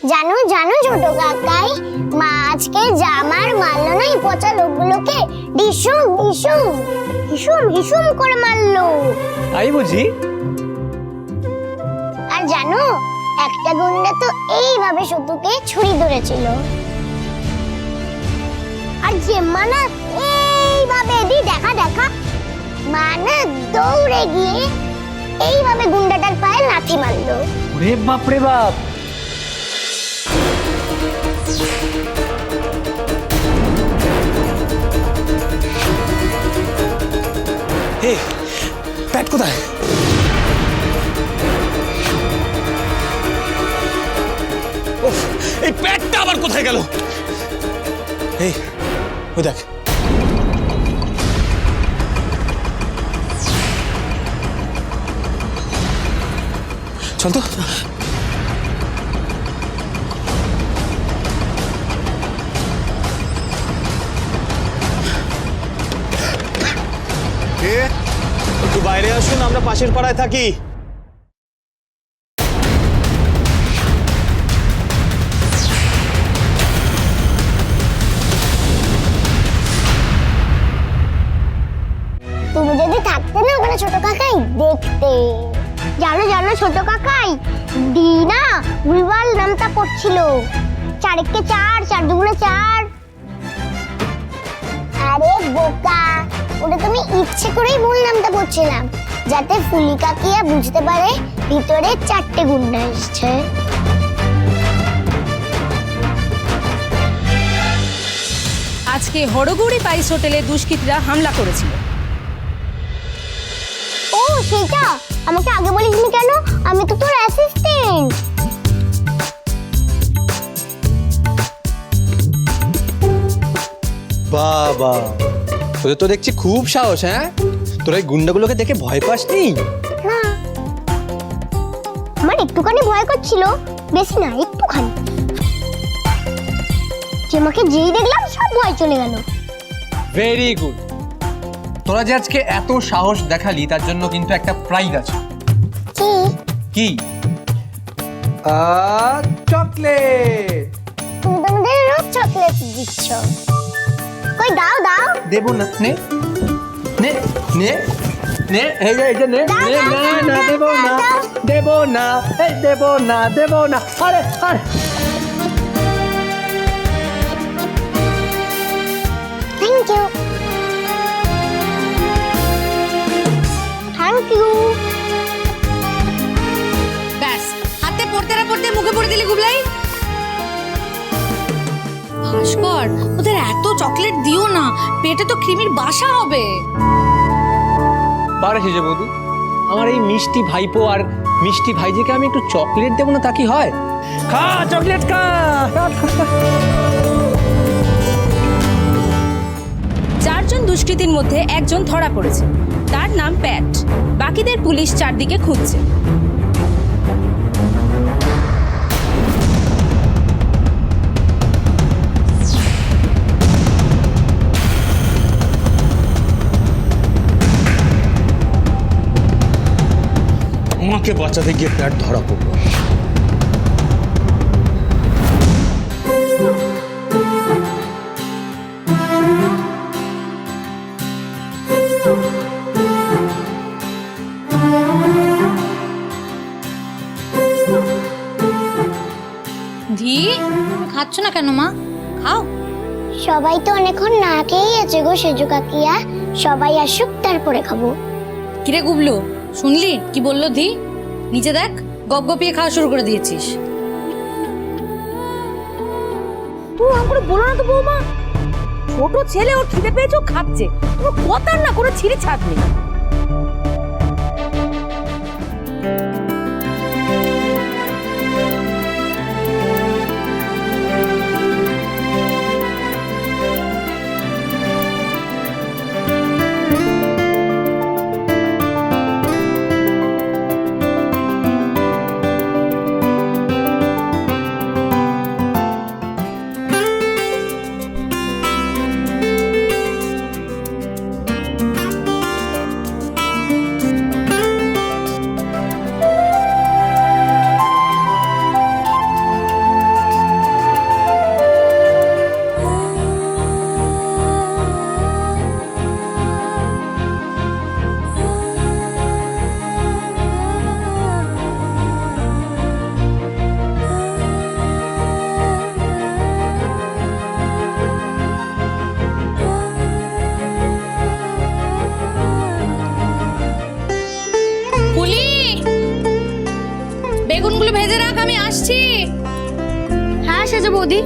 জানো জানো ছোট কাকাই, মা আজকে জামার মারলো না এই পচা লোকগুলোকে, ডিসুম ডিসুম হিসুম হিসুম করে মারলো। তাই বুঝি? আর জানো একটা গুন্ডা তো এইভাবে শুধুকে ছুরি ধরেছিল, আর যে মানা এইভাবে দেখা দেখা মানা দৌড়ে গিয়ে এইভাবে গুন্ডাটার পায়ে লাথি মারলো। ওরে বাপ রে বাপ! এই প্যাট কোথায়? ওফ, এই প্যাটটা আবার কোথায় গেল? এই ওই দেখ, চল তো। একটু বাইরে আসুন, আমরা পাশের পাড়ায় থাকি। তুমি যদি থাকতে না ওখানে ছোট কাকাই দেখতে। জানো জানো ছোট কাকাই, দিনা ভুলভাল নামটা পড়ছিল, 4 × 4 4 × 4। আরে বোকা, ওটা তুমি ইচ্ছে করেই ভুল নামটা পড়ছিলাম, যাতে ফুলি কাকিয়া বুঝতে পারে ভিতরে 4টে গুন্ডা এসছে। আজকে হড়গৌড়ি পাইস হোটেলে দুষ্কৃতীরা হামলা করেছিল। ও সেটা, আমাকে আগে বলিসনি কেন? আমি তো তোর অ্যাসিস্ট্যান্ট। বাবা, তোদের তো দেখছি খুব সাহস। হ্যাঁ, তোরা এই গুন্ডাগুলোকে দেখে ভয় পাসনি? না, আমার একটুখানি ভয় করছিল, বেশি না, একটুখানি। তোমাকে যেই দেখলাম সব ভয় চলে গেল। Very good. তোরা যে আজকে এত সাহস দেখালি তার জন্য কিন্তু একটা প্রাইজ আছে। কি? কি? চকলেট। তুমি তো আমাদের রোজ চকলেট দিচ্ছ। কই দাও দাও। দেব না। নে নে নে নে, এই যে নে নে। না না, দেব না, দেব না, এই দেব না, দেব না। আরে আরে, থ্যাংক ইউ থ্যাংক ইউ। ব্যাস, হাতে পড়তে না পড়তে মুখে পড়ে দিলি গুবলাই। ভাস্কর, ওদের এত চকলেট দিও না, পেটে তো কৃমির বাসা হবে। পারে যে বৌদি, আমার এই মিষ্টি ভাইপো আর মিষ্টি ভাইজিকে আমি একটু চকলেট দেবো না, তা কি হয়? খা চকলেট, খা। 4 জন দুষ্কৃতীর মধ্যে একজন ধরা পড়েছে, তার নাম প্যাট। বাকিদের পুলিশ চারদিকে খুঁজছে। আমাকে বাঁচাতে গিয়ে প্যাট ধরা পড়লো। ধি, খাচ্ছ না কেন মা? খাও। সবাই তো অনেকক্ষণ না খেয়েই আছে গো সেজু কাকিয়া, সবাই আসুক তারপরে খাবো। কিরে গুবলু, শুনলি কি বললো ধি? নিচে দেখ, গপগপিয়ে খাওয়া শুরু করে দিয়েছিস। তুই আমাকে বলো না তো বৌমা, ছোট ছেলে ওর খিদে পেয়েছে ও খাচ্ছে, কোনো কথা না করে ছিঁড়ে ছাড় নেই। সেজো বৌদি।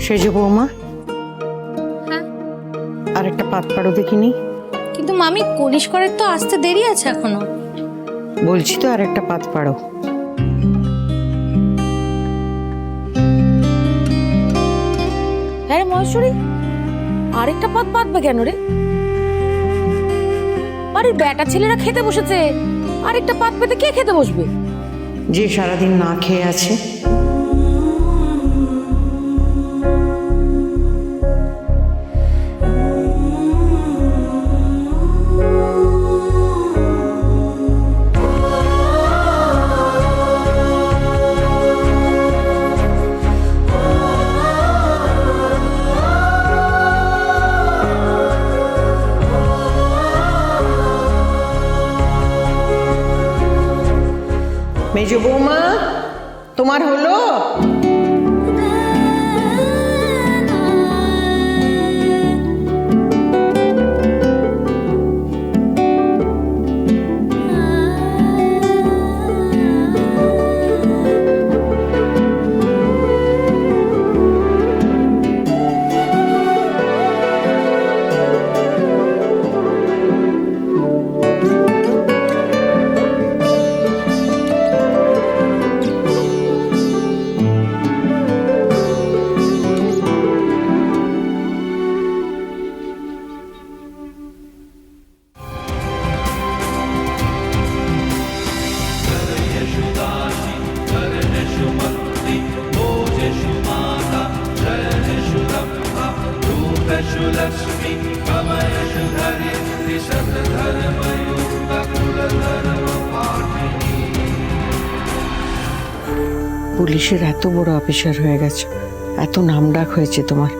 সেজো বৌমা, আর একটা পাত পাড়ো দেখিনি। কিন্তু মামি করিস্করের তো আসতে দেরি আছে এখনো। বলছি তো আর একটা পাত পাড়ো। হ্যাঁ রে মহেশ্বরী, আরেকটা পাত পাতবে কেন রে? বাড়ির বেটা ছেলেরা খেতে বসেছে, আরেকটা পাত পেতে কে খেতে বসবে? যে সারাদিন না খেয়ে আছে। মেজো বৌমা, তোমার হলো? পুলিশের এত বড় অফিসার হয়ে গেছে, এত নামডাক হয়েছে তোমার,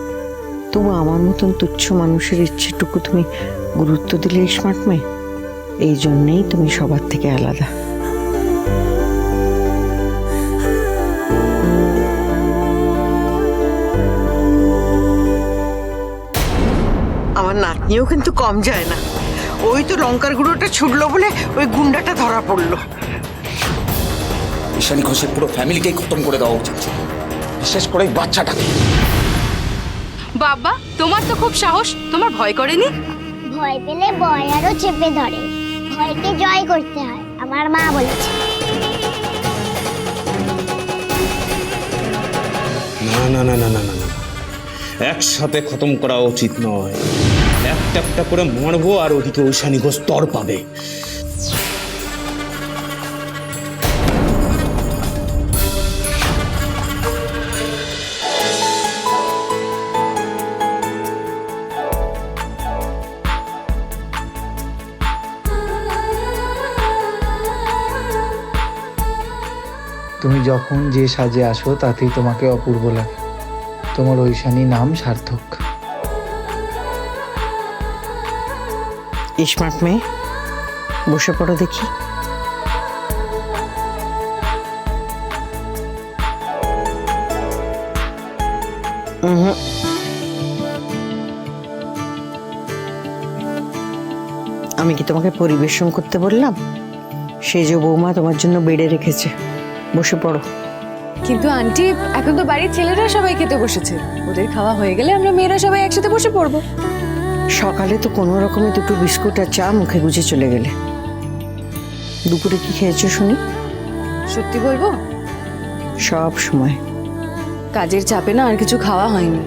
তবু আমার মতন তুচ্ছ মানুষের ইচ্ছেটুকু তুমি গুরুত্ব দিলে স্মার্ট মেয়ে। এই জন্যেই তুমি সবার থেকে আলাদা। আমার নাতনিও কিন্তু কম যায় না। ওই তো লঙ্কার গুঁড়োটা ছুটলো বলে ওই গুন্ডাটা ধরা পড়লো। ঈশানী ঘোষের পুরো ফ্যামিলিকেই খতম করে দেওয়া উচিত, বিশেষ করে বাচ্চাটাকে। বাবা, তোমার তো খুব সাহস, তোমার ভয় করেনি? ভয় পেলে ভয় আরো চেপে ধরে, ভয়কে জয় করতে হয়, আমার মা বলেছে। না না না না না না না, একসাথে খতম করা উচিত নয়। একটা একটা করে মারবো আর ওদিকে ঈশানী ঘোষ তর পাবে। তুমি যখন যে সাজে আসো তাতেই তোমাকে অপূর্ব লাগে। তোমার ঐশানী নাম সার্থক। স্মার্ট মেয়ে, বসে পড়ো দেখি। আমি কি তোমাকে পরিবেশন করতে বললাম? সেজো বৌমা তোমার জন্য বেড়ে রেখেছে, বসে পড়ো। কিন্তু আন্টি, এখন তো বাড়ির ছেলেরা সবাই খেতে বসেছে, ওদের খাওয়া হয়ে গেলে আমরা মেয়েরা সবাই একসাথে বসে পড়বো। সকালে তো কোনো রকমে দুটো বিস্কুট আর চা মুখে গুজে চলে গেলে। দুপুরে কি খেয়েছো শুনি? সত্যি বলবো, সব সময় কাজের চাপে না আর কিছু খাওয়া হয়নি।